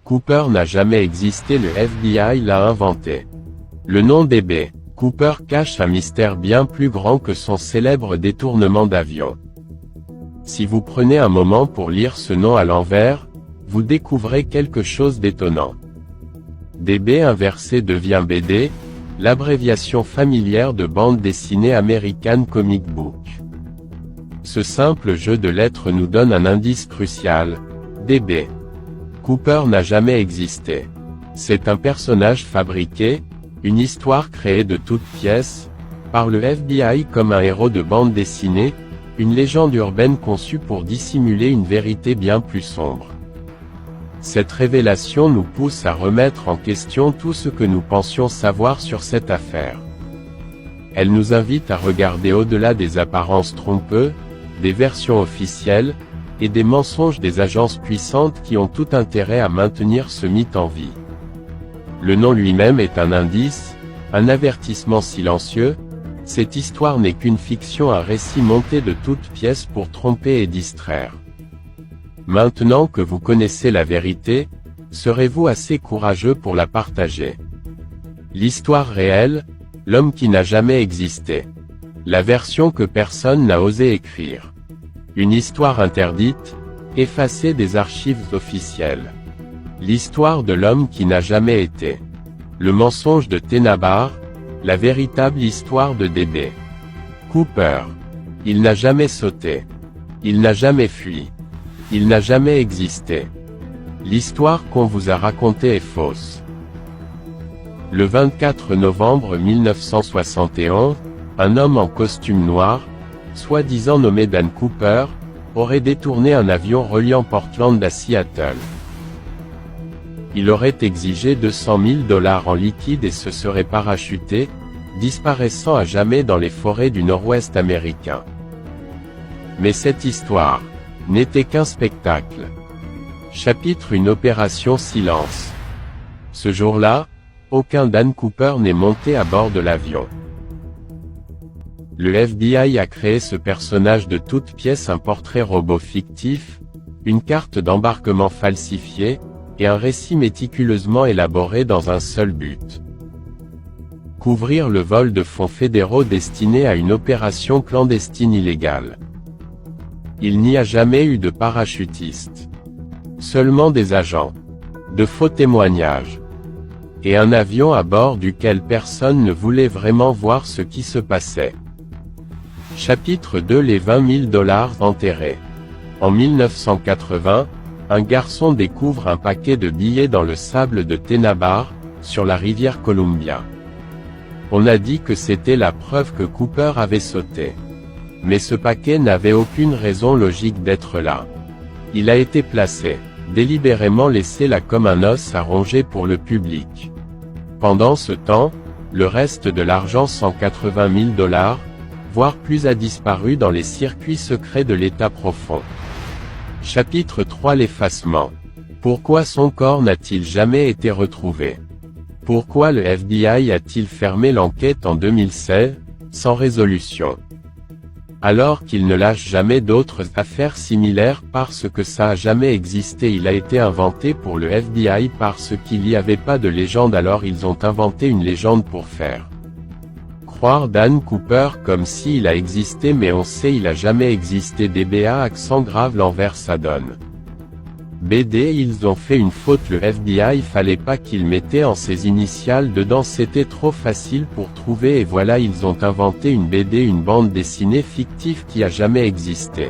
Cooper n'a jamais existé, le FBI l'a inventé. Le nom DB. Cooper cache un mystère bien plus grand que son célèbre détournement d'avion. Si vous prenez un moment pour lire ce nom à l'envers, vous découvrez quelque chose d'étonnant. DB inversé devient BD, l'abréviation familière de bande dessinée American Comic Book. Ce simple jeu de lettres nous donne un indice crucial. DB. Cooper n'a jamais existé. C'est un personnage fabriqué, une histoire créée de toutes pièces, par le FBI comme un héros de bande dessinée, une légende urbaine conçue pour dissimuler une vérité bien plus sombre. Cette révélation nous pousse à remettre en question tout ce que nous pensions savoir sur cette affaire. Elle nous invite à regarder au-delà des apparences trompeuses, des versions officielles, et des mensonges des agences puissantes qui ont tout intérêt à maintenir ce mythe en vie. Le nom lui-même est un indice, un avertissement silencieux. Cette histoire n'est qu'une fiction, un récit monté de toutes pièces pour tromper et distraire. Maintenant que vous connaissez la vérité, serez-vous assez courageux pour la partager? L'histoire réelle, l'homme qui n'a jamais existé. La version que personne n'a osé écrire. Une histoire interdite, effacée des archives officielles. L'histoire de l'homme qui n'a jamais été. Le mensonge de Tenabar, la véritable histoire de DB. Cooper. Il n'a jamais sauté. Il n'a jamais fui. Il n'a jamais existé. L'histoire qu'on vous a racontée est fausse. Le 24 novembre 1971, un homme en costume noir, soi-disant nommé Dan Cooper, aurait détourné un avion reliant Portland à Seattle. Il aurait exigé $200 000 en liquide et se serait parachuté, disparaissant à jamais dans les forêts du nord-ouest américain. Mais cette histoire n'était qu'un spectacle. Chapitre: une opération silence. Ce jour-là, aucun Dan Cooper n'est monté à bord de l'avion. Le FBI a créé ce personnage de toutes pièces, un portrait robot fictif, une carte d'embarquement falsifiée, et un récit méticuleusement élaboré dans un seul but. Couvrir le vol de fonds fédéraux destiné à une opération clandestine illégale. Il n'y a jamais eu de parachutiste. Seulement des agents. De faux témoignages. Et un avion à bord duquel personne ne voulait vraiment voir ce qui se passait. Chapitre 2: les $20 000 enterrés. En 1980, un garçon découvre un paquet de billets dans le sable de Tenabar, sur la rivière Columbia. On a dit que c'était la preuve que Cooper avait sauté. Mais ce paquet n'avait aucune raison logique d'être là. Il a été placé, délibérément laissé là comme un os à ronger pour le public. Pendant ce temps, le reste de l'argent, $180 000, voire plus, a disparu dans les circuits secrets de l'État profond. Chapitre 3: l'effacement. Pourquoi son corps n'a-t-il jamais été retrouvé? Pourquoi le FBI a-t-il fermé l'enquête en 2016, sans résolution? Alors qu'il ne lâche jamais d'autres affaires similaires parce que ça a jamais existé. Il a été inventé pour le FBI parce qu'il n'y avait pas de légende, alors ils ont inventé une légende pour faire croire Dan Cooper comme s'il a existé, mais on sait il a jamais existé. DBA accent grave l'envers ça donne. BD ils ont fait une faute, le FBI fallait pas qu'ils mettaient en ses initiales dedans, c'était trop facile pour trouver et voilà ils ont inventé une BD, une bande dessinée fictive qui a jamais existé.